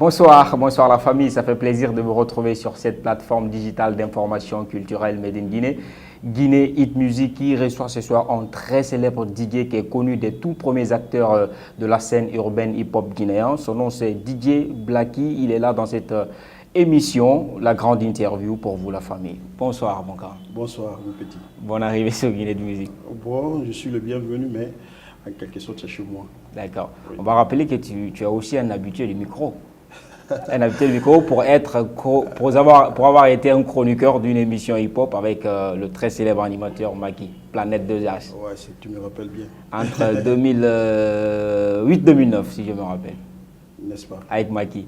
Bonsoir, bonsoir la famille, ça fait plaisir de vous retrouver sur cette plateforme digitale d'information culturelle Made in Guinée. Guinée Hit Music qui reçoit ce soir un très célèbre DJ qui est connu des tout premiers acteurs de la scène urbaine hip-hop guinéen. Son nom c'est DJ Blacky, il est là dans cette émission, la grande interview pour vous la famille. Bonsoir mon gars. Bonsoir mon petit. Bonne arrivée sur Guinée de Musique. Bon, je suis le bienvenu mais en quelque sorte c'est chez moi. D'accord. Oui. On va rappeler que tu es aussi un habitué du micro. Un habitué du micro pour avoir été un chroniqueur d'une émission hip-hop avec le très célèbre animateur Maki, Planète 2H. Ouais, tu me rappelles bien. Entre 2008-2009, si je me rappelle. N'est-ce pas? Avec Maki.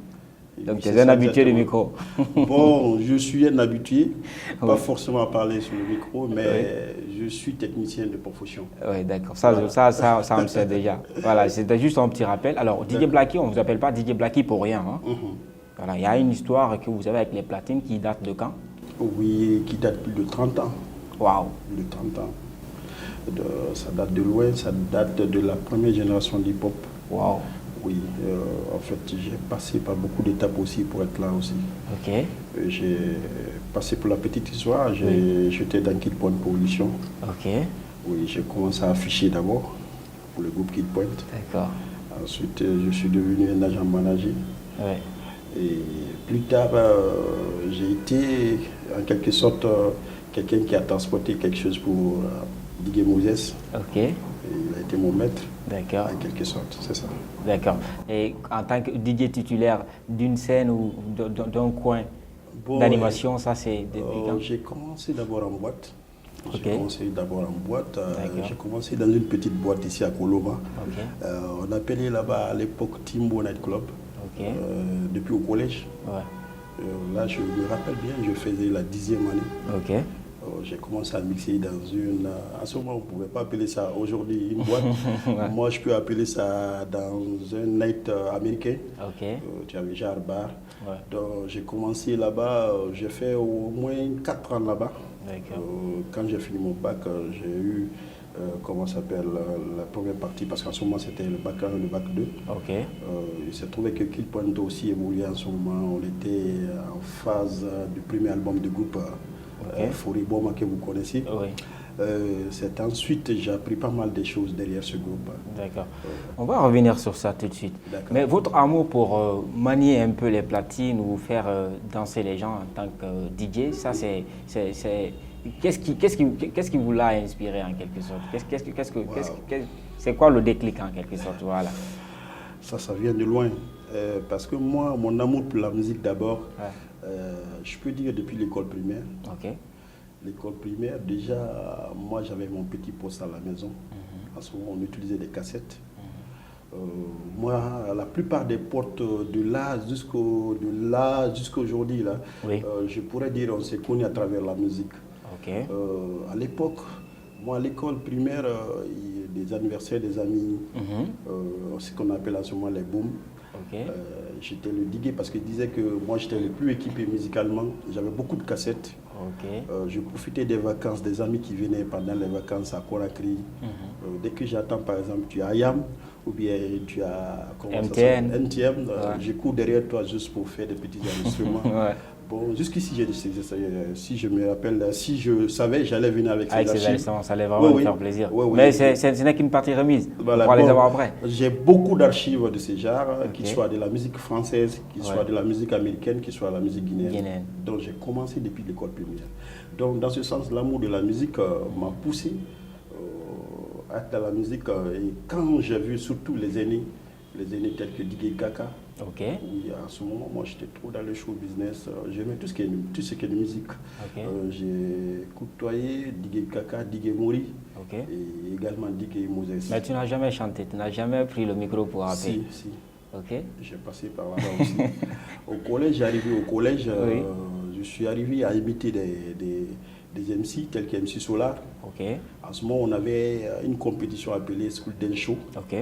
Donc tu C'est es un ça, habitué du exactement. micro. Bon, je suis un habitué, Oui. pas forcément à parler sur le micro, mais je suis technicien de profession. Oui, d'accord. Ça, Voilà. ça, on le sait déjà. Voilà, c'était juste un petit rappel. Alors, DJ Blacky, on ne vous appelle pas DJ Blacky pour rien. Hein. Mhm. Voilà, il y a une histoire que vous avez avec les platines qui date de quand? Oui, qui date plus de 30 ans. Waouh. Plus de 30 ans. Ça date de loin, ça date de la première génération d'hip-hop. Waouh. Oui, en fait, j'ai passé par beaucoup d'étapes aussi pour être là aussi. Ok. J'ai passé pour la petite histoire, Oui. j'étais dans Kid Point Coalition. Ok. Oui, j'ai commencé à afficher d'abord pour le groupe Kid Point. D'accord. Ensuite, je suis devenu un agent manager. Ouais. Et plus tard, j'ai été en quelque sorte quelqu'un qui a transporté quelque chose pour Digue Moses. Ok. Et il a été mon maître, D'accord. en quelque sorte, c'est ça. D'accord. Et en tant que DJ titulaire d'une scène ou d'un coin Bon, d'animation, ça c'est depuis quand? j'ai commencé d'abord en boîte. Ok. J'ai commencé d'abord en boîte. D'accord. J'ai commencé dans une petite boîte ici à Koloma. Ok. On appelait là-bas à l'époque Timbo Night Club. Ok. Depuis au collège. Ouais. Là, je me rappelle bien, je faisais la 10e année. Ok. J'ai commencé à mixer dans une... à ce moment, on ne pouvait pas appeler ça aujourd'hui une boîte. Ouais. Moi, je peux appeler ça dans un night américain. Ok. Tu avais genre bar. Ouais. Donc, j'ai commencé là-bas, j'ai fait au moins 4 ans là-bas. D'accord. Quand j'ai fini mon bac, j'ai eu, comment ça s'appelle, la première partie, parce qu'en ce moment c'était le bac 1 et le bac 2. Ok. Il s'est trouvé que Kid Point aussi évoluait en ce moment. On était en phase du premier album du groupe Foriboma que vous connaissez. Oui. C'est ensuite, j'ai appris pas mal de choses derrière ce groupe. D'accord. On va revenir sur ça tout de suite. D'accord. Mais votre amour pour manier un peu les platines ou faire danser les gens en tant que DJ, ça qu'est-ce qui vous l'a inspiré en quelque sorte? C'est quoi le déclic en quelque sorte? Voilà. Ça vient de loin. Parce que moi, mon amour pour la musique d'abord, Ouais. je peux dire depuis l'école primaire. Ok. L'école primaire, déjà, moi j'avais mon petit poste à la maison. En ce moment, on utilisait des cassettes. Moi, la plupart des portes de là jusqu'aujourd'hui, là, Oui. je pourrais dire on s'est connus à travers la musique. Ok. À l'époque, moi à l'école primaire, il y a des anniversaires des amis, ce qu'on appelle à ce moment les booms. Ok. J'étais le digué parce qu'il disait que moi j'étais le plus équipé musicalement. J'avais beaucoup de cassettes. Ok. Je profitais des vacances, des amis qui venaient pendant les vacances à Conakry. Dès que j'attends par exemple, tu as Ayam ou bien tu as MTN. NTM, Ouais. je cours derrière toi juste pour faire des petits enregistrements. Ouais. Bon, jusqu'ici, si je me rappelle, si je savais, j'allais venir avec Avec ces ces archives. instruments, ça allait vraiment Oui, me oui. faire plaisir. Oui, oui. Mais ce n'est qu'une partie remise. Voilà, On pourra les bon, avoir après. j'ai beaucoup d'archives de ces genres, qu'il Ok. soit de la musique française, qu'il Ouais. soit de la musique américaine, qu'il soit de la musique guinéenne. Guinéenne. Donc j'ai commencé depuis l'école primaire. Donc dans ce sens, l'amour de la musique m'a poussé à être dans la musique. Et quand j'ai vu surtout les aînés tels que Digue Kaka, Ok. oui, à ce moment, moi j'étais trop dans le show business. J'aimais tout ce qui est de musique. Ok. J'ai côtoyé Digue Kaka, Digue Mori Ok. et également Digue Moses. Mais tu n'as jamais chanté, tu n'as jamais pris le micro pour rapper. Si. Ok. J'ai passé par là-bas aussi. Au collège, Oui. je suis arrivé à imiter des MC tels que MC Solar. Ok. En ce moment, on avait une compétition appelée School Dance Show. Ok.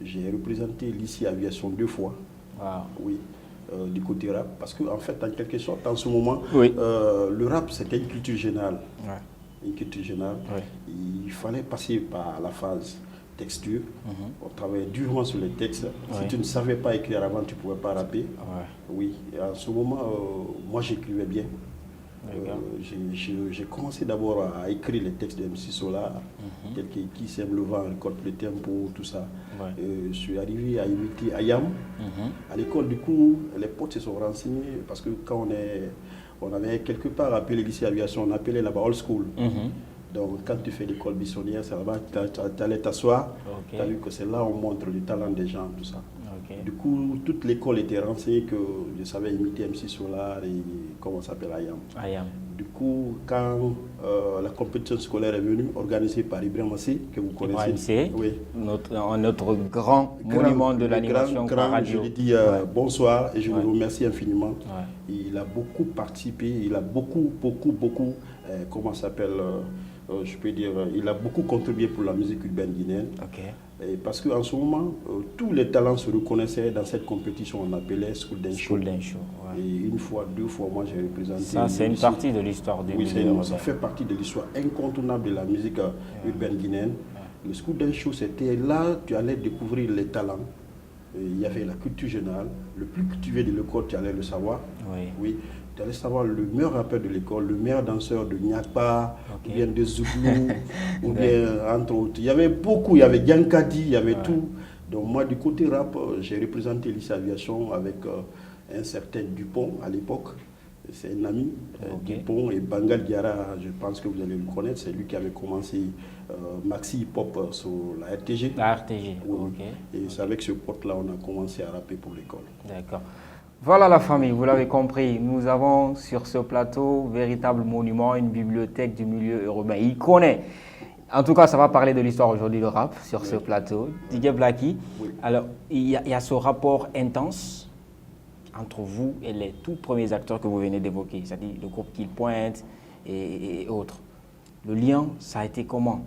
J'ai représenté l'ICI Aviation 2 fois. Wow. Oui. Du côté rap. Parce qu'en fait, en quelque sorte, en ce moment, Oui. le rap, c'était une culture générale. Ouais. Une culture générale. Oui. Il fallait passer par la phase texture. On travaillait durement sur les textes. Si tu ne savais pas écrire avant, tu ne pouvais pas rapper. Oui, et en ce moment, moi j'écrivais bien. J'ai commencé d'abord à écrire les textes de MC Solar, tels que Qui sème le vent, récolte le tempo, tout ça. Je suis arrivé à imiter Ayam. À l'école, du coup, les potes se sont renseignés parce que quand on avait quelque part appelé lycée aviation, on appelait là-bas old school. Donc quand tu fais l'école buissonnière, c'est là-bas que tu allais t'asseoir. Tu as vu que c'est là où on montre le talent des gens, tout ça. Du coup, toute l'école était renseignée que je savais imiter MC Solar et comment ça s'appelle Ayam. Du coup, quand la compétition scolaire est venue, organisée par Ibrahim Massé, que vous connaissez, notre grand monument de l'animation radio. Je lui dis bonsoir et je le remercie infiniment. Il a beaucoup participé, il a beaucoup, comment ça s'appelle, je peux dire, il a beaucoup contribué pour la musique urbaine guinéenne. Et parce qu'en ce moment, tous les talents se reconnaissaient dans cette compétition, on appelait School Dance Show. Et une fois, 2 fois, moi j'ai représenté. Ça, c'est une partie de l'histoire du milieu. Ça fait partie de l'histoire incontournable de la musique urbaine guinéenne. Le School Dance Show, c'était là, tu allais découvrir les talents. Il y avait la culture générale. Le plus cultivé de l'école, tu allais le savoir. Oui. Tu allais savoir le meilleur rappeur de l'école, le meilleur danseur de Nyakpa, ou bien de Zouglou, ou bien entre autres. Il y avait beaucoup, il y avait Yankadi, il y avait tout. Donc moi, du côté rap, j'ai représenté lycée aviation avec un certain Dupont à l'époque. C'est un ami, Dupont et Bangal Diarra, je pense que vous allez le connaître. C'est lui qui avait commencé Maxi Hip Hop sur la RTG. La RTG, Et c'est avec ce pote-là on a commencé à rapper pour l'école. D'accord. Voilà la famille, vous l'avez compris, nous avons sur ce plateau véritable monument, une bibliothèque du milieu urbain. Il connaît. En tout cas, ça va parler de l'histoire aujourd'hui, le rap, sur ce plateau. DJ Blacky, alors il y a ce rapport intense entre vous et les tout premiers acteurs que vous venez d'évoquer, c'est-à-dire le groupe Kill Point et autres. Le lien, ça a été comment?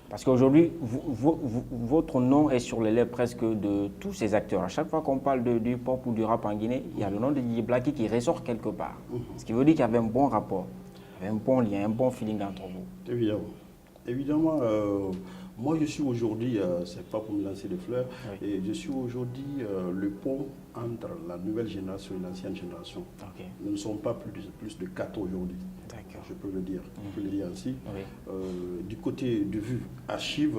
Parce qu'aujourd'hui, votre nom est sur les lèvres presque de tous ces acteurs. À chaque fois qu'on parle du hip-hop ou du rap en Guinée, il y a le nom de DJ Blacky qui ressort quelque part. Ce qui veut dire qu'il y avait un bon rapport, un bon lien, un bon feeling entre vous. Évidemment, moi je suis aujourd'hui, c'est pas pour me lancer des fleurs, et je suis aujourd'hui le pont entre la nouvelle génération et l'ancienne génération. Nous ne sommes pas plus de 4 aujourd'hui. Je peux le dire, je peux le dire ainsi. Du côté de vue archive,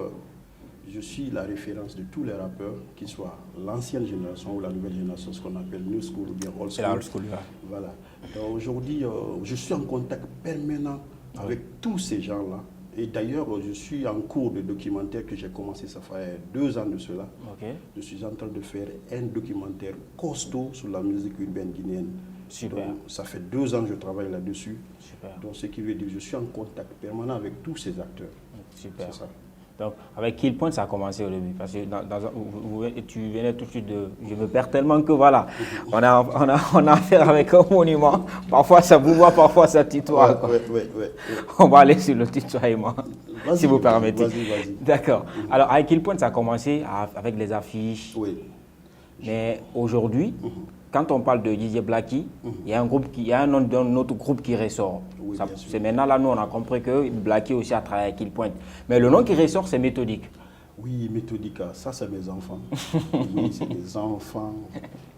je suis la référence de tous les rappeurs, qu'ils soient l'ancienne génération ou la nouvelle génération, ce qu'on appelle New School ou bien Old School. Old school Voilà. Aujourd'hui, je suis en contact permanent avec tous ces gens-là. Et d'ailleurs, je suis en cours de documentaire que j'ai commencé, ça fait 2 ans de cela. Je suis en train de faire un documentaire costaud sur la musique urbaine guinéenne. Super. Donc, ça fait 2 ans que je travaille là-dessus. Donc, ce qui veut dire que je suis en contact permanent avec tous ces acteurs. Super. C'est ça. Donc, avec Kill Point, ça a commencé au début. Parce que tu venais tout de suite de... Je me perds tellement que voilà, on a affaire avec un monument. Parfois ça vous voit, parfois ça tutoie. On va aller sur le tutoiement, si vous permettez. Vas-y. D'accord. Alors, avec Kill Point, ça a commencé avec les affiches. Mais aujourd'hui, quand on parle de DJ Blacky, il y a un autre groupe qui ressort. C'est maintenant là, nous, on a compris que Blacky aussi a travaillé avec Kill Point. Mais le nom qui ressort, c'est Méthodique. Oui, Méthodique, ça c'est mes enfants. Oui, c'est des enfants.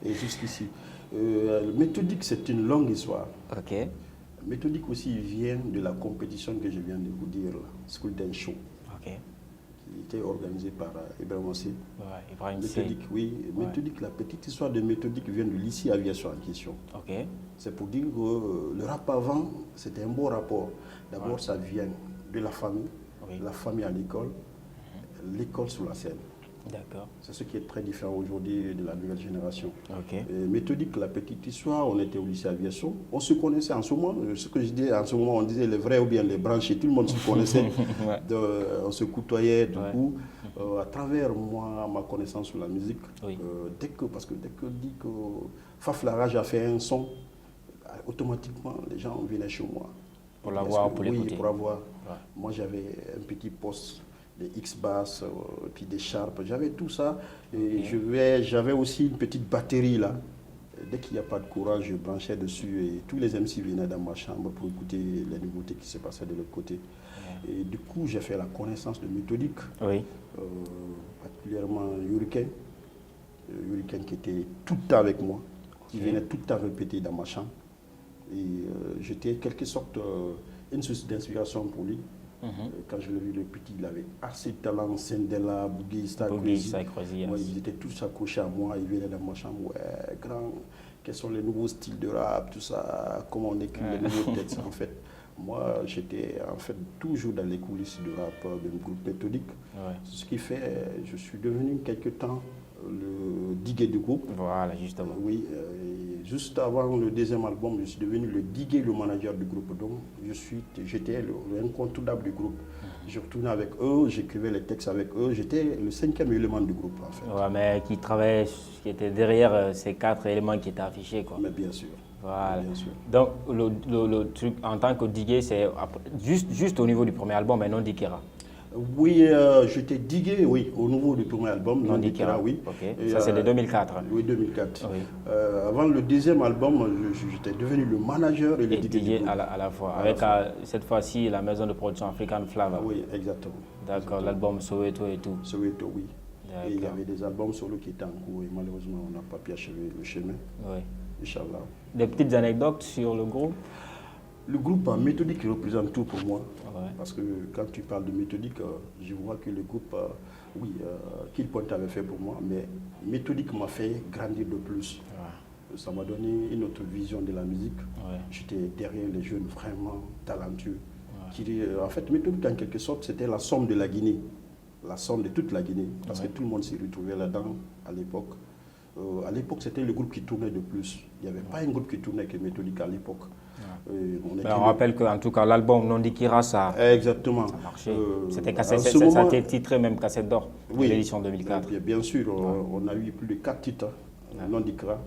Et jusqu'ici. Méthodique, c'est une longue histoire. Méthodique aussi vient de la compétition que je viens de vous dire, là, School Dance Show. Qui était organisé par Ibrahim Massé. Méthodique, Méthodique, la petite histoire de Méthodique vient de lycée aviation en question. C'est pour dire que le rap avant, c'était un bon rapport. D'abord, ça vient de la famille à l'école, l'école sur la scène. C'est ce qui est très différent aujourd'hui de la nouvelle génération. Méthodique, la petite histoire, on était au lycée aviation, on se connaissait en ce moment, ce que je dis en ce moment, on disait les vrais ou bien les branchés, tout le monde se connaissait, on se côtoyait du coup, à travers moi, ma connaissance sur la musique, parce que dès que dit que Faf Larage a fait un son, automatiquement les gens venaient chez moi. Pour l'avoir, pour l'écouter. Oui, pour avoir. Moi j'avais un petit poste, des X-Bass, puis des Sharp, j'avais tout ça. Et j'avais aussi une petite batterie là, Dès qu'il n'y a pas de courant, je branchais dessus et tous les MC venaient dans ma chambre pour écouter les nouveautés qui se passaient de l'autre côté. Et du coup, j'ai fait la connaissance de Méthodique, Oui. particulièrement Hurricane. Hurricane qui était tout le temps avec moi, qui venait tout le temps répéter dans ma chambre. Et j'étais en quelque sorte une source d'inspiration pour lui. Quand je l'ai vu, le petit, il avait assez de talent, Sendela, Boogie, Star Crazy. Ouais, ils étaient tous accrochés à moi, ils venaient dans ma chambre. Ouais, grand, quels sont les nouveaux styles de rap, tout ça, comment on écrit les nouveaux textes. En fait, moi, j'étais en fait toujours dans les coulisses du rap d'un groupe Méthodique. Ouais. Ce qui fait, je suis devenu quelque temps le diguet du groupe. Voilà, justement. Oui, juste avant le deuxième album, je suis devenu le diguet, le manager du groupe. Donc, j'étais le incontournable du groupe. Je retournais avec eux, j'écrivais les textes avec eux. J'étais le 5e élément du groupe, en fait. Ouais, mais qui travaillait, qui était derrière ces 4 éléments qui étaient affichés, quoi. Mais bien sûr. Voilà. Bien sûr. Donc, le truc en tant que diguet, c'est juste au niveau du premier album, mais non d'Ikera. Oui, j'étais digué, oui, au niveau du premier album, Non d'Ikera, oui. Ok. Et, Ça, c'est de 2004. Oui, 2004. Oui. Avant le deuxième album, j'étais devenu le manager et le Et digué du diguet groupe. à la fois. À Avec la fois. cette fois-ci la maison de production African Flavor. Oui, exactement. D'accord, l'album Soweto et tout. Soweto, oui. Et il y D'accord. avait des albums solo qui étaient en cours et malheureusement, on n'a pas pu achever le chemin. Oui. Inch'Allah. Des petites anecdotes sur le groupe? Le groupe Méthodique représente tout pour moi. Ouais. Parce que quand tu parles de Méthodique, je vois que le groupe, oui, Kill Point avait fait pour moi, mais Méthodique m'a fait grandir de plus. Ouais. Ça m'a donné une autre vision de la musique. Ouais. J'étais derrière les jeunes vraiment talentueux. Ouais. En fait, Méthodique, en quelque sorte, c'était la somme de la Guinée. La somme de toute la Guinée. Parce Ouais. que tout le monde s'y retrouvait là-dedans à l'époque. À l'époque, c'était le groupe qui tournait de plus. Il n'y avait pas un groupe qui tournait que Méthodique à l'époque. On rappelle qu'en tout cas, l'album Non d'Ikira, ça Exactement. marchait. C'était En cassette, ce ça a moment- été titré même cassette d'or, Oui. l'édition 2004. Bien sûr, on a eu plus de 4 titres, non d'Ikra.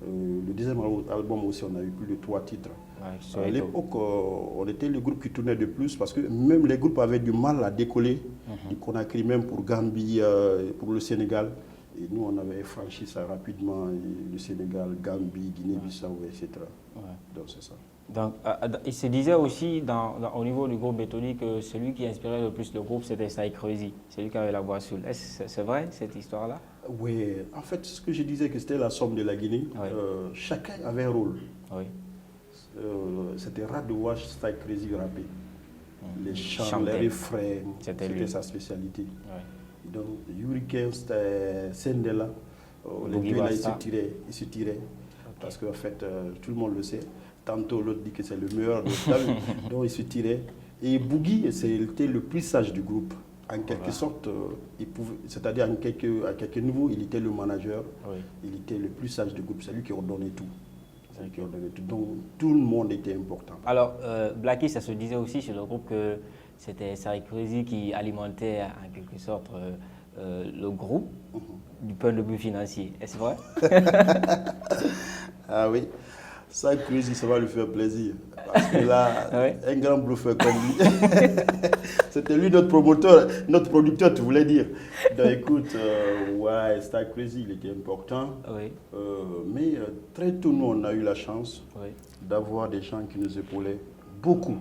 Le deuxième album aussi, on a eu plus de 3 titres. Ouais, À Soweto. l'époque, on était le groupe qui tournait de plus parce que même les groupes avaient du mal à décoller. Du Conakry même pour Gambie, pour le Sénégal. Et nous, on avait franchi ça rapidement. Et le Sénégal, Gambie, Guinée-Bissau, etc. Ouais. Donc c'est ça. Donc, il se disait aussi au niveau du groupe Méthodique que celui qui inspirait le plus le groupe, c'était Sai Crazy, celui qui avait la voix soul. Est-ce que c'est vrai cette histoire-là? Oui, en fait, ce que je disais que c'était la somme de la Guinée. Oui. Chacun avait un rôle. Oui. C'était rare de voir Sai Crazy rapper. Les chants, Chantait. les refrains, C'était lui. c'était sa spécialité. Oui. Donc, Hurricane, c'était Sendela. Les Boogie deux là, Basta. ils se tiraient. Parce qu'en fait, tout le monde le sait. Tantôt, l'autre dit que c'est le meilleur de l'autre. Donc, ils se tiraient. Et Boogie, c'était le plus sage du groupe. En quelque sorte, c'est-à-dire à quelques niveaux, il était le manager. Oui. Il était le plus sage du groupe. C'est lui qui ordonnait tout. C'est lui qui ordonnait tout. Donc, tout le monde était important. Alors, Blacky, ça se disait aussi sur le groupe que c'était Sai Crazy qui alimentait en quelque sorte le groupe du point de vue financier. Est-ce vrai? Ah oui, ça Crazy, ça va lui faire plaisir. Parce que là, Oui. un grand bluffeur comme lui, c'était lui notre promoteur, notre producteur, tu voulais dire. Donc écoute, ouais, Star Crazy, il était important. Oui. Mais très tôt, nous, on a eu la chance Oui. d'avoir des gens qui nous épaulaient. Beaucoup.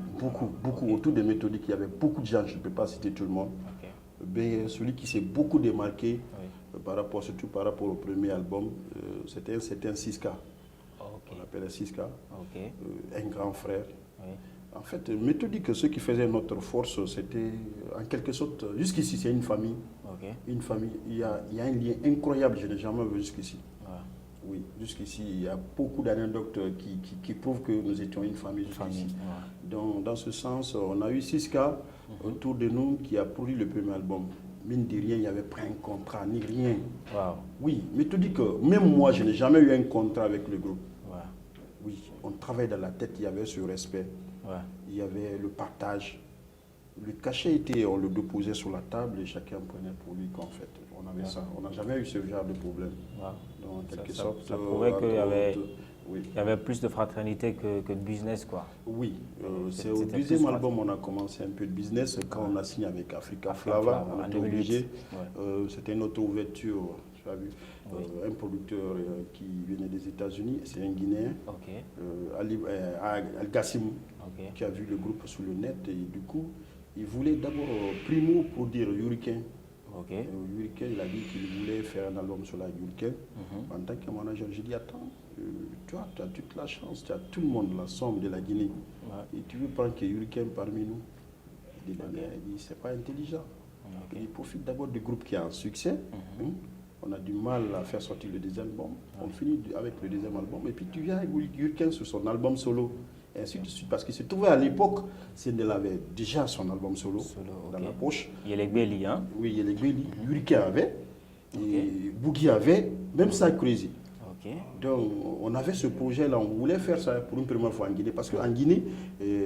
Autour des méthodiques, il y avait beaucoup de gens, je ne peux pas citer tout le monde. Ok. Mais celui qui s'est beaucoup démarqué, Oui. surtout par rapport au premier album, c'était un certain 6K. Ok. On l'appelait 6K. Ok. Un grand frère. Oui. En fait, Méthodique, ce qui faisait notre force, c'était en quelque sorte, jusqu'ici, c'est une famille. Ok. Une famille, il y a un lien incroyable, je n'ai jamais vu jusqu'ici. Voilà. Oui, jusqu'ici, il y a beaucoup d'anecdotes qui prouvent que nous étions une famille jusqu'ici. Voilà. Donc, dans ce sens, on a eu 6K autour de nous qui a produit le premier album. Mine de rien, il n'y avait pas un contrat, ni rien. Wow. Oui, Méthodique, même moi, je n'ai jamais eu un contrat avec le groupe. Voilà. Oui, on travaillait dans la tête, il y avait ce respect. Voilà. Il y avait le partage. Le cachet était, on le déposait sur la table et chacun prenait pour lui qu'en fait. On avait ça. On n'a jamais eu ce genre de problème. Wow. Donc, en quelque Ça sorte. prouvait qu'il y avait, oui. il y avait plus de fraternité que de business, quoi. Oui, c'est au C'était deuxième plus album on a commencé un peu de business. Quand on a signé avec Africa Africa Flava, Flava, on en était 2008. obligé. Ouais. C'était notre ouverture tu as vu. Oui. Un producteur qui venait des États-Unis, c'est un Guinéen, Ok. Al Gassim, Ok. qui a vu le groupe sur le net et du coup, il voulait d'abord primo produire Hurricane. Ok. Hurricane, il a dit qu'il voulait faire un album sur la Hurricane. Mhm. En tant que manager, j'ai dit attends, tu as toute la chance, tu as tout le monde, la somme de la Guinée. Ouais. Et tu veux prendre que Hurricane parmi nous. Il dit, Ok. c'est pas intelligent. Ok. Il profite d'abord du groupe qui a un succès. Mhm. On a du mal à faire sortir le deuxième album. On finit avec le deuxième album. Et puis tu viens avec Hurricane sur son album solo. Et ainsi de suite. Parce qu'il se trouvait à l'époque, Sendela avait déjà son album solo, dans ok. la poche. Yelegbeli, hein? Oui, il y a les Gbeli. Hurricane avait. Et Boogie avait. Même ça, Crazy. Ok. Donc, on avait ce projet-là, on voulait faire ça pour une première fois en Guinée. Parce qu'en Guinée,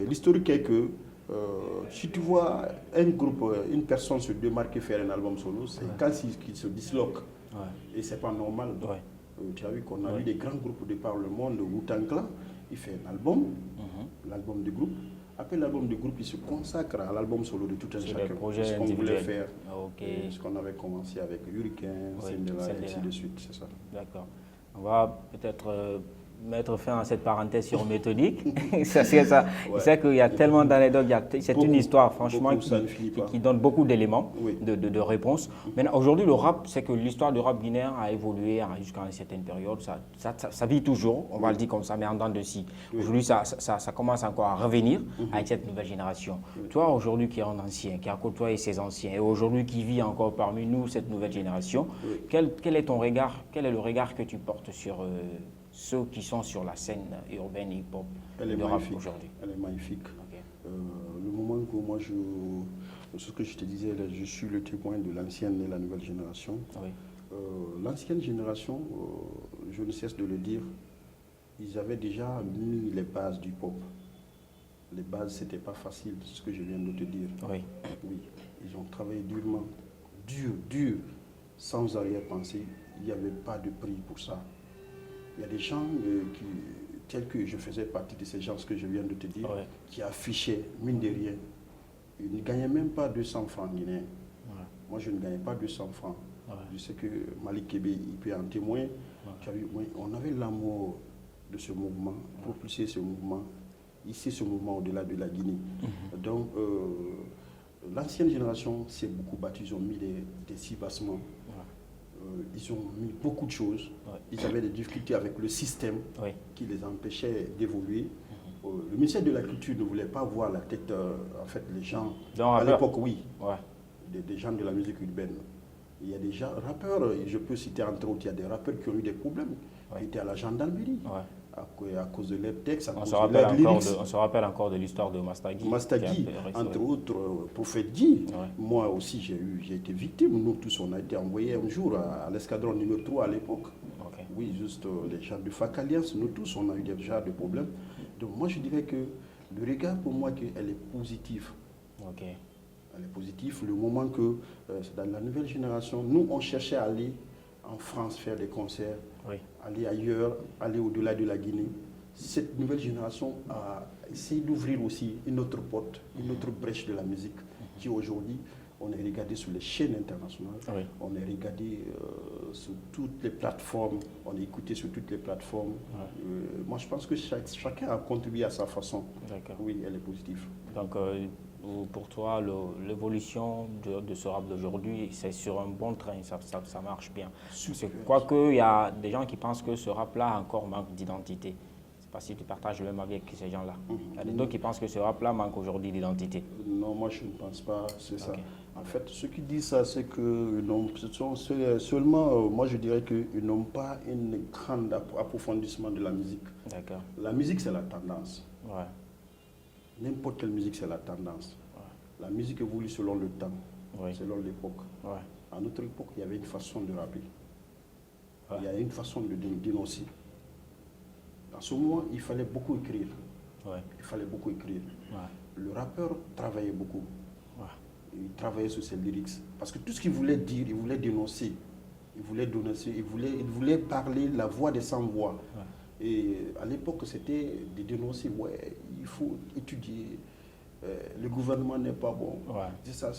l'historique est que si tu vois un groupe, une personne se démarquer faire un album solo, c'est quand il se disloque. Ouais. Et c'est pas normal. Ouais. Tu as vu qu'on a vu des grands groupes de par le monde, le Wu-Tang Clan, il fait un album, l'album du groupe. Après l'album du groupe, il se consacre à l'album solo de tout un Sur chacun. des projets Ce qu'on voulait individuels. faire, Ok. ce qu'on avait commencé avec Hurricane, Oui, Sendela, et Sendela. ainsi de suite, c'est ça. D'accord. On va peut-être mettre fin à cette parenthèse sur méthodique. C'est ça. Ouais. C'est qu'il y a tellement d'anecdotes. C'est une histoire, franchement, beaucoup, ça ne finit pas. qui donne beaucoup d'éléments Oui. de réponses. Maintenant, aujourd'hui, le rap, c'est que l'histoire du rap guinéen a évolué jusqu'à une certaine période. Ça vit toujours, on va le dire comme ça, mais en dents de scie. Oui. Aujourd'hui, ça commence encore à revenir avec cette nouvelle génération. Toi, aujourd'hui, qui est un ancien, qui a côtoyé ces anciens, et aujourd'hui qui vit encore parmi nous, cette nouvelle génération, Oui. quel est ton regard, quel est le regard que tu portes sur ceux qui sont sur la scène urbaine hip-hop Elle est de rap magnifique. aujourd'hui? Elle est magnifique. Ok. Le moment que moi, ce que je te disais, là, je suis le témoin de l'ancienne et la nouvelle génération. Oui. L'ancienne génération, je ne cesse de le dire, ils avaient déjà mis les bases du pop. Les bases, c'était pas facile, ce que je viens de te dire. Oui. Oui, ils ont travaillé durement, dur, sans arrière-pensée. Il n'y avait pas de prix pour ça. Il y a des gens tels que je faisais partie de ces gens, ce que je viens de te dire, Ouais. qui affichaient, mine de rien. Ils ne gagnaient même pas 200 francs guinéens. Ouais. Moi, je ne gagnais pas 200 francs. Ouais. Je sais que Malik Kébé, il peut en témoigner. Tu as vu, on avait l'amour de ce mouvement, propulser ce mouvement, hisser ce mouvement au-delà de la Guinée. Donc, l'ancienne génération s'est beaucoup battue. Ils ont mis des cibassements. Ils ont mis beaucoup de choses. Ouais. Ils avaient des difficultés avec le système Oui. qui les empêchait d'évoluer. Le ministère de la Culture ne voulait pas voir la tête, en fait, les gens. Donc, à l'époque, oui, Ouais. des gens de la musique urbaine. Il y a des gens, rappeurs, je peux citer entre autres, il y a des rappeurs qui ont eu des problèmes, Ouais. qui étaient à la gendarmerie, Ouais. à cause de leurs textes, à On cause se, de rappelle leurs encore lyrics. on se rappelle encore de l'histoire de Mastagui. Mastagui, qui a- entre autres, Prophète Guy. Ouais. Moi aussi, j'ai été victime. Nous tous, on a été envoyés un jour à l'escadron numéro 3 à l'époque. Ok. Oui, juste les gens de FAC Alliance, nous tous, on a eu déjà des problèmes. Donc moi, je dirais que le regard, pour moi, elle est positive. Ok. Elle est positive. Le moment que, dans la nouvelle génération, nous, on cherchait à aller en France faire des concerts, Oui. aller ailleurs, aller au-delà de la Guinée. Cette nouvelle génération a essayé d'ouvrir aussi une autre porte, une autre brèche de la musique, qui aujourd'hui, on est regardé sur les chaînes internationales, Oui. on est regardé sur toutes les plateformes, on est écouté sur toutes les plateformes. Moi, je pense que chacun a contribué à sa façon. D'accord. Oui, elle est positive. Donc, pour toi, l'évolution de ce rap d'aujourd'hui, c'est sur un bon train, ça marche bien. Quoique, il y a des gens qui pensent que ce rap-là encore manque d'identité. Je ne sais pas si tu partages le même avec ces gens-là. Il y a d'autres qui pensent que ce rap-là manque aujourd'hui d'identité. Non, moi je ne pense pas, c'est ça. Ok. En fait, ceux qui disent ça, c'est que seulement, moi je dirais qu'ils n'ont pas un grand approfondissement de la musique. D'accord. La musique, c'est la tendance. Ouais. N'importe quelle musique, c'est la tendance. La musique évolue selon le temps, Oui. selon l'époque. Ouais. À notre époque, il y avait une façon de rapper. Ouais. Il y a une façon de dénoncer. En ce moment, il fallait beaucoup écrire. Ouais. Il fallait beaucoup écrire. Ouais. Le rappeur travaillait beaucoup. Ouais. Il travaillait sur ses lyrics. Parce que tout ce qu'il voulait dire, il voulait dénoncer. Il voulait parler la voix des sans-voix. Ouais. Et à l'époque, c'était de dénoncer, ouais, il faut étudier, le gouvernement n'est pas bon. Ouais. C'est ça,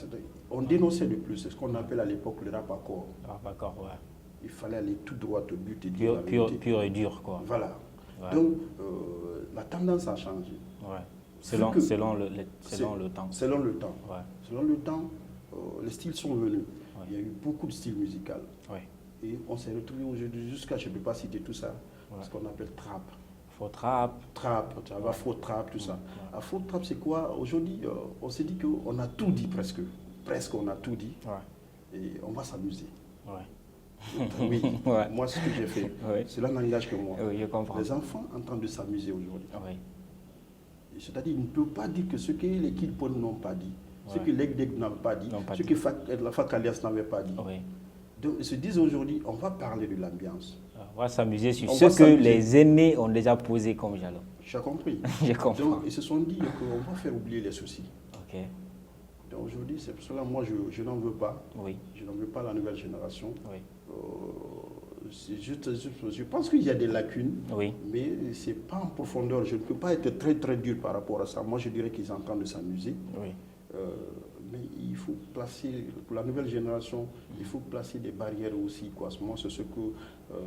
on dénonçait de plus, c'est ce qu'on appelle à l'époque le rap accord. Ah, d'accord, ouais. il fallait aller tout droit au but et dire la vérité. Pur et dur, quoi. Voilà. Ouais. Donc, la tendance a changé. Ouais. Selon le temps. Selon le temps. Ouais. Selon le temps, les styles sont venus. Ouais. Il y a eu beaucoup de styles musicaux. Ouais. Et on s'est retrouvé aujourd'hui jusqu'à, je ne peux pas citer tout ça, Ouais. ce qu'on appelle trap. Faux trap. Trap, tu vois, faux trap, tout ça. Ouais. À faux trap, c'est quoi? Aujourd'hui, on s'est dit qu'on a tout dit presque. Presque, on a tout dit. Ouais. Et on va s'amuser. Ouais. Oui, Ouais. moi, ce que j'ai fait, Ouais. cela n'engage que moi. Oui, je comprends. Les enfants en train de s'amuser aujourd'hui. Oui. C'est-à-dire, ils ne peuvent pas dire que ce que les Kid Pon n'ont pas dit, ce Ouais. que l'Egdeg n'a pas dit, ce que la Fac Alias n'avait pas dit. Oui. Donc, ils se disent aujourd'hui, on va parler de l'ambiance. On va s'amuser sur On ce va que s'amuser. les aînés ont déjà posé comme jalon. J'ai compris. Je comprends. Donc, ils se sont dit qu'on va faire oublier les soucis. Ok. Donc, aujourd'hui, c'est pour cela, moi, je n'en veux pas. Oui. Je n'en veux pas la nouvelle génération. Oui. C'est juste, je pense qu'il y a des lacunes, Oui. mais ce n'est pas en profondeur. Je ne peux pas être très, très dur par rapport à ça. Moi, je dirais qu'ils sont en train de s'amuser. Oui. Mais il faut placer, pour la nouvelle génération, il faut placer des barrières aussi, quoi. Moi, c'est ce que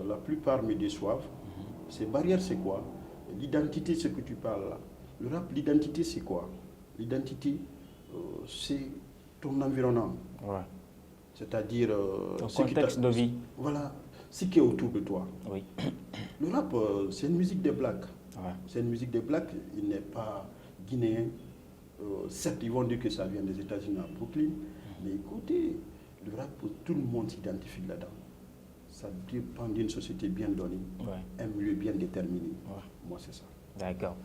la plupart me déçoivent. Ces barrières, c'est quoi? L'identité, ce que tu parles là. Le rap, l'identité, c'est quoi? L'identité, c'est ton environnement. Ouais. C'est-à-dire... Ton contexte de vie. Voilà, ce qui est autour de toi. Oui. Le rap, c'est une musique des Blacks. Ouais. C'est une musique des Blacks, il n'est pas guinéen. Certes, ils vont dire que ça vient des États-Unis à Brooklyn, mais écoutez, le rap, tout le monde s'identifie là-dedans. Ça dépend d'une société bien donnée, Ouais. un milieu bien déterminé. Ouais. Moi, c'est ça. D'accord.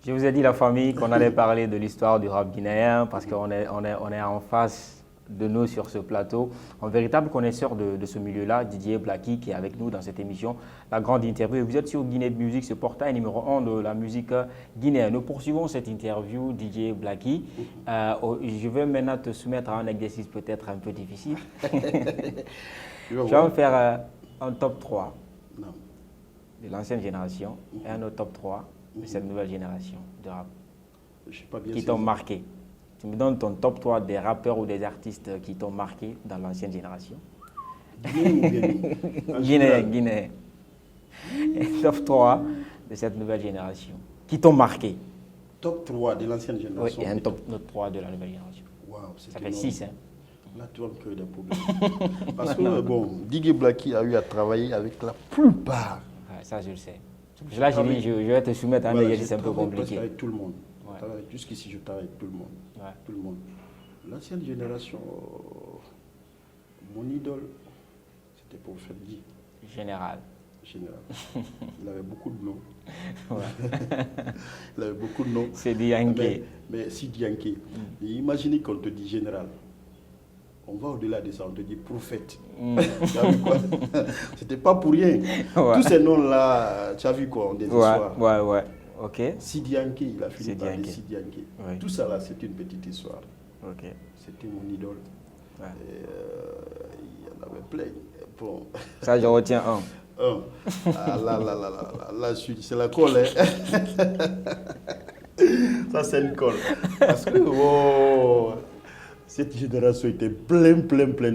Je vous ai dit, la famille, qu'on allait parler de l'histoire du rap guinéen parce qu'on est en face de nous sur ce plateau. Un véritable connaisseur de ce milieu-là, Didier Blackie, qui est avec nous dans cette émission, la grande interview. Vous êtes sur Guinée de Musique, ce portail numéro 1 de la musique guinéenne. Nous poursuivons cette interview, Didier Blackie. Je vais maintenant te soumettre à un exercice peut-être un peu difficile. Je vais me faire un top 3 Non. de l'ancienne génération et un autre top 3 de cette nouvelle génération de rap Je sais pas bien qui t'ont marqué. Tu me donnes ton top 3 des rappeurs ou des artistes qui t'ont marqué dans l'ancienne génération. Guinéen. Top 3 de cette nouvelle génération qui t'ont marqué. Top 3 de l'ancienne génération. Oui, et un top 3 de la nouvelle génération. Wow, ça fait 6, hein. Là, tu vas me créer des problèmes. Parce que, bon, Didier Blackie a eu à travailler avec la plupart. Ouais, ça, je le sais. Là, je vais te soumettre à un exercice un peu compliqué. Avec tout le monde. Ouais. Jusqu'ici, je travaille avec tout le monde. Ouais. Tout le monde. L'ancienne génération, mon idole, c'était pour faire Guy. Général. Il avait beaucoup de noms. Ouais. Il avait beaucoup de noms. C'est Dianké. Mais si Dianké. Imaginez qu'on te dit général. On va au-delà de ça, on te dit prophète. Tu as vu quoi? C'était pas pour rien. Ouais. Tous ces noms-là, tu as vu quoi? On des histoires. Ouais. Ok. Sidi Yanké, il a fini par dire Sidi Yanké. Oui. Tout ça là, c'est une petite histoire. Ok. C'était mon idole. Ouais. Il y en avait plein. Bon. Ça, je retiens un. Ah, là, c'est la colle. Hein. Ça, c'est une colle. Parce que cette génération était pleine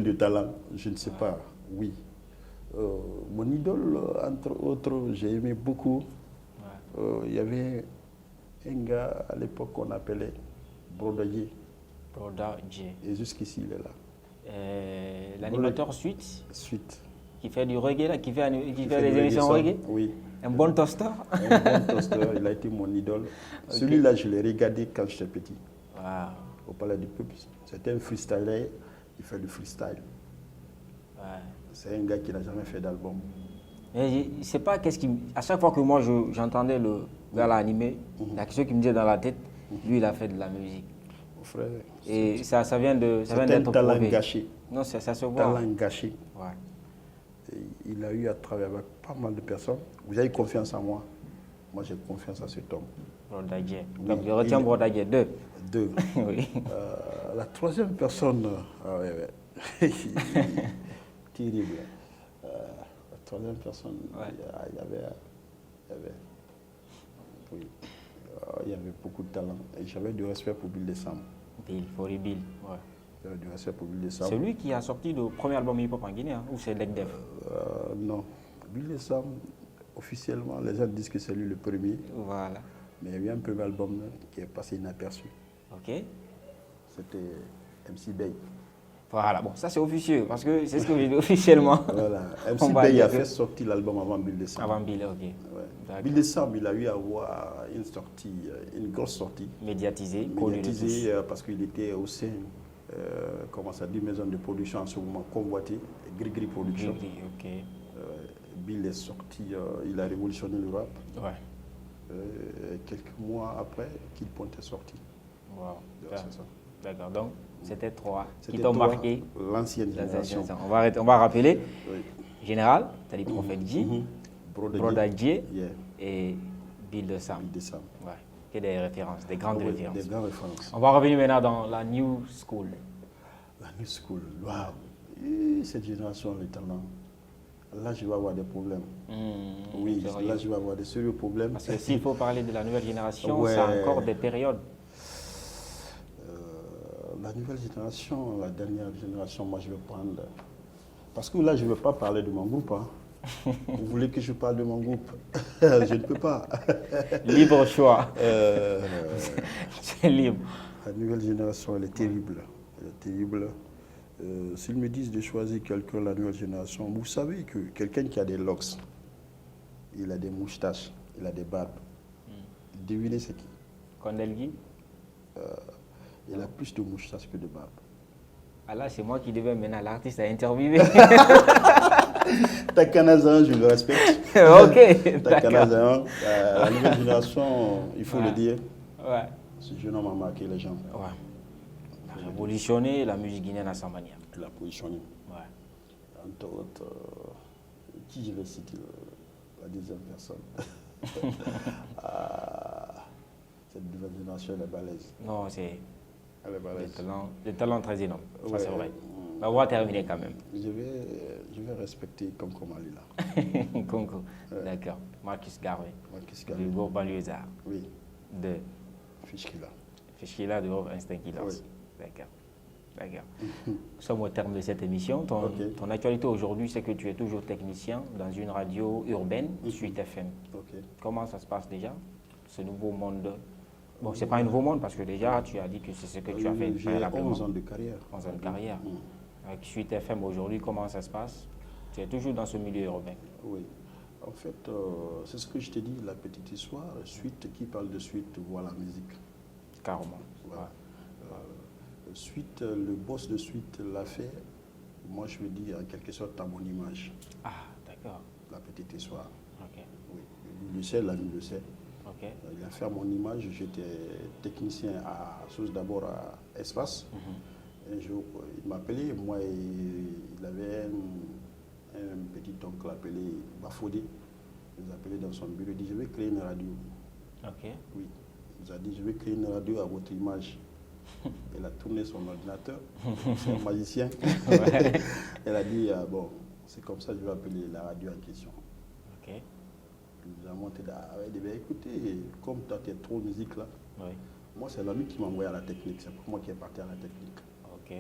de talent. Je ne sais pas, oui. Mon idole, entre autres, j'ai aimé beaucoup. Il y avait un gars à l'époque qu'on appelait Brodaye. Et jusqu'ici, il est là. L'animateur Suite. Qui fait du reggae, là, qui fait des émissions reggae. Oui. Un bon toaster. Un bon toaster, il a été mon idole. Okay. Celui-là, je l'ai regardé quand j'étais petit. Wow. Au Palais du Peuple. C'était un freestyler, il fait du freestyle. Ouais. C'est un gars qui n'a jamais fait d'album. Mais je sais pas qu'est-ce qui... À chaque fois que moi j'entendais le gars là animé, il y a quelque chose qui me disait dans la tête, lui il a fait de la musique. Mon frère. Et ça vient d'être prouvé. C'est un talent gâché. Non, ça se voit. Talent gâché. Ouais. Et il a eu à travailler avec pas mal de personnes. Vous avez confiance en moi. Moi j'ai confiance en cet homme. Brodaye. Donc je retiens Brodaye 2. Oui. La troisième personne, terrible. La troisième personne, il y avait beaucoup de talent. Et j'avais du respect pour Bill Desam. Bill, ouais. du respect pour Bill de Sam. C'est lui qui a sorti le premier album hip-hop en Guinée, hein, ou c'est Lekdef? Non. Bill de Sam, officiellement, les gens disent que c'est lui le premier. Voilà. Mais il y a eu un premier album qui est passé inaperçu. Ok. C'était MC Bey. Voilà, bon, ça c'est officieux, parce que c'est ce que j'ai dit officiellement. Voilà. On MC va Bey dire a que- fait sortir l'album avant Bill de Sam. Avant Bill, ok. Ouais. D'accord. Bill de Sam, il a eu à avoir une sortie, une grosse sortie. Médiatisé, connu de tous. Médiatisé parce qu'il était au sein, comment ça dit, maison de production en ce moment convoitée, Grigri Production. Gris, ok. Bill est sorti, il a révolutionné le rap. Ouais. Quelques mois après, Kid Point est sorti. Wow. Ouais, c'est ça. D'accord, donc c'était trois qui C'était t'ont toi, marqué. l'ancienne génération. On va rappeler. Oui. Général, t'as dit Prophète J, Broda J Yeah. et Bill de Sam. Bill de Sam. Ouais. Que des références, des grandes Oui, références. des grandes références. On va revenir maintenant dans la New School. La New School, waouh. Et cette génération, les talents, là, je vais avoir des problèmes. Oui, sérieux. là, je vais avoir des sérieux problèmes. Parce que s'il faut parler de la nouvelle génération, Ouais. ça a encore des périodes. La nouvelle génération, la dernière génération, moi, je vais prendre... Parce que là, je ne veux pas parler de mon groupe. Hein. Vous voulez que je parle de mon groupe? Je ne peux pas. Libre choix. C'est libre. La nouvelle génération, elle est terrible. Elle est terrible. S'ils me disent de choisir quelqu'un, la nouvelle génération, vous savez que quelqu'un qui a des locks, il a des moustaches, il a des barbes. Devinez c'est qui? Kondelgi. Il a plus de moustaches que de barbe. Ah là, c'est moi qui devais mener l'artiste à interviewer. Takanazan, je le respecte. Ok, Takanazan, la nouvelle génération, il faut Ouais. le dire, Ouais. ce jeune homme a marqué les gens. Ouais. Il a révolutionné la musique guinéenne à sa manière. Il a positionné. Ouais. Entre autres, qui je vais citer la deuxième personne. Cette nouvelle génération, elle est balèze. Non, c'est Elle est balèze. des talents très énormes. Ça, Ouais. c'est vrai. On va terminer quand même. Je vais respecter Konko Malila. Concours. D'accord. Marcus Garvey. Marcus Du Garvey. groupe Banlieusard. Oui, De Fischkila. Fischkila du groupe Instinct Killers. Oui. D'accord. D'accord. Nous sommes au terme de cette émission. Ok. Ton actualité aujourd'hui, c'est que tu es toujours technicien dans une radio urbaine, Suite FM. Ok. Comment ça se passe déjà, ce nouveau monde? Bon, c'est pas un nouveau monde parce que déjà, tu as dit que c'est ce que tu as fait J'ai préalablement. 11 ans de carrière. 11 ans de carrière. Avec Suite FM aujourd'hui, comment ça se passe? Tu es toujours dans ce milieu urbain. Oui. En fait, c'est ce que je t'ai dit, la petite histoire. Suite, qui parle de suite, voit la musique. Carrément. Voilà. Suite, le boss de Suite l'a fait. Moi, je veux dire en quelque sorte à mon image. Ah, d'accord. La petite histoire. Ok. Oui. Lui le sait, l'ami le sait. Ok. Il a fait à mon image. J'étais technicien à Source d'abord à Espace. Un jour, il m'appelait. Moi, il avait un petit oncle appelé Bafodé. Il nous appelait dans son bureau. Il dit, je vais créer une radio. Ok. Oui. Il nous a dit, je vais créer une radio à votre image. Elle a tourné son ordinateur. C'est un magicien. Ouais. Elle a dit, bon, c'est comme ça que je vais appeler la radio en question. Ok. Il nous a monté là. Il dit, écoutez, comme toi, tu es trop musique là, Oui. moi, c'est l'ami qui m'a envoyé à la technique. C'est pour moi qui est parti à la technique. Ok.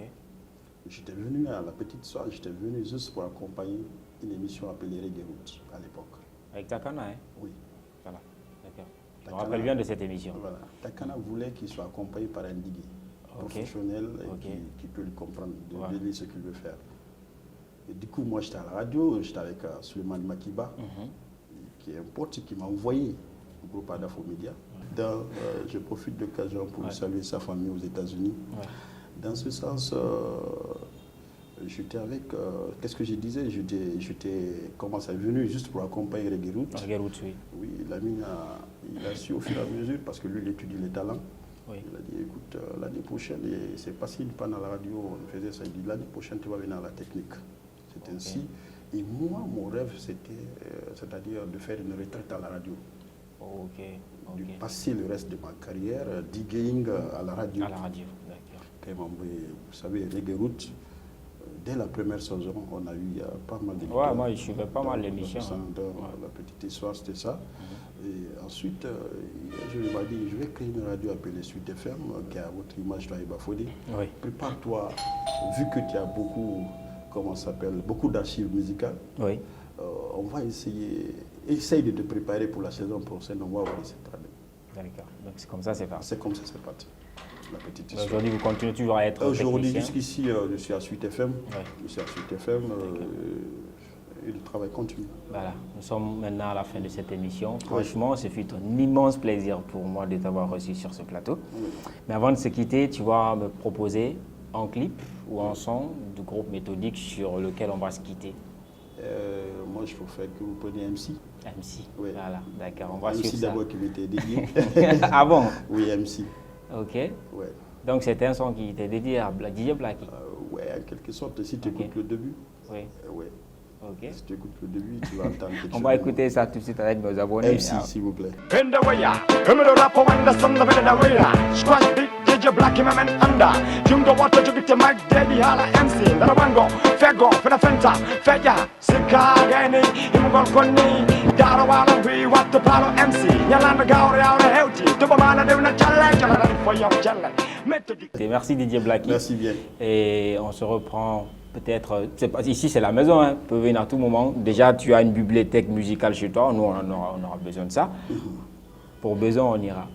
J'étais venu à la petite soirée, j'étais venu juste pour accompagner une émission appelée Reggae Roots à l'époque. Avec Takana, hein? Oui. Voilà. D'accord. Je me Takana. rappelle bien de cette émission. Voilà. Takana voulait qu'il soit accompagné par un digué Ok. professionnel et Ok. qui peut lui comprendre, de Ouais. lui ce qu'il veut faire. Et du coup, moi, j'étais à la radio, j'étais avec Suleiman Makiba, qui est un pote qui m'a envoyé au groupe Adafo Media. Je profite de l'occasion pour saluer sa famille aux États-Unis. Ouais. Dans ce sens, j'étais avec, qu'est-ce que je disais? J'étais, comment ça est venu juste pour accompagner Reggae Roots. Reggae Roots, oui. Oui, l'ami il a su au fur et à mesure, parce que lui, il étudie les talents. Oui. Il a dit, écoute, l'année prochaine, et c'est pas s'il pas dans la radio, on faisait ça, il dit, l'année prochaine, tu vas venir à la technique. C'est ainsi. Et moi, mon rêve, c'était, c'est-à-dire de faire une retraite à la radio. Ok. De Ok. passer le reste de ma carrière, DJing à la radio. À la radio, d'accord. Quand même, vous savez, Reggae Roots, dès la première saison, on a eu pas mal d'émissions. Ouais, moi, je suivais pas mal l'émission. La petite histoire, c'était ça. Et ensuite, je lui ai dit, je vais créer une radio appelée Suite FM, qui a votre image, toi, Bafodé. Oui. Prépare-toi, vu que tu as beaucoup, comment ça s'appelle, beaucoup d'archives musicales. Oui. On va essaye de te préparer pour la saison prochaine, on va voir cette année. D'accord. Donc c'est comme ça, c'est parti. C'est comme ça, c'est parti. La petite histoire. Aujourd'hui, vous continuez toujours à être Aujourd'hui, technicien. jusqu'ici, je suis à Suite FM. Ouais. Je suis à Suite FM. Et le travail continue. Voilà, nous sommes maintenant à la fin de cette émission. Franchement, ce fut un immense plaisir pour moi de t'avoir reçu sur ce plateau. Oui. Mais avant de se quitter, tu vas me proposer un clip ou un son du groupe Méthodique sur lequel on va se quitter. Moi, je préfère que vous preniez MC. MC. Oui. Voilà, d'accord, on va MC suivre ça. d'abord qui m'était dédié. Ah bon? Oui, MC. Ok. Ouais. Donc c'était un son qui était dédié à DJ Blacky. Ouais, en quelque sorte, si tu Ok. écoutes le début. Oui. Ouais. Ok. Si tu écoutes le début, tu vas entendre quelque On chose. va écouter ça tout de suite avec nos abonnés. MC, s'il vous plaît. Pendawaya, Emelo Rapo and the son of Pendawaya. Squash big DJ Black him and under. Jungo water to get to my daddy hala MC. Darawango, Fego, Fenta, Feya, Sikagani, Imugon Koni, Darawala, we want to follow MC. Yalanda Gauri out of healthy. Tubamana, they will not challenge for your challenge. Et merci Didier Blacky. Merci bien. Et on se reprend peut-être, ici c'est la maison, hein, peut venir à tout moment. Déjà tu as une bibliothèque musicale chez toi, nous on aura besoin de ça. Pour besoin on ira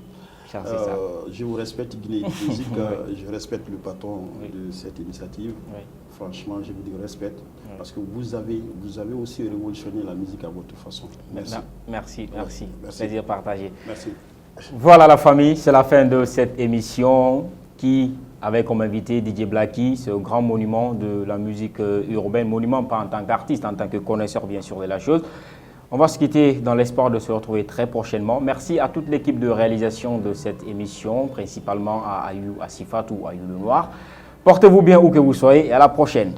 chercher ça. Je vous respecte Guinée Musique, je respecte le patron de cette initiative. Oui. Franchement, je vous dis respect parce que vous avez aussi révolutionné la musique à votre façon. Merci. Merci. Merci. Plaisir partagé. Merci. Voilà la famille, c'est la fin de cette émission qui avait comme invité DJ Blacky, ce grand monument de la musique urbaine, monument pas en tant qu'artiste, en tant que connaisseur bien sûr de la chose. On va se quitter dans l'espoir de se retrouver très prochainement. Merci à toute l'équipe de réalisation de cette émission, principalement à Ayou Asifatou ou Ayou Le Noir. Portez-vous bien où que vous soyez et à la prochaine.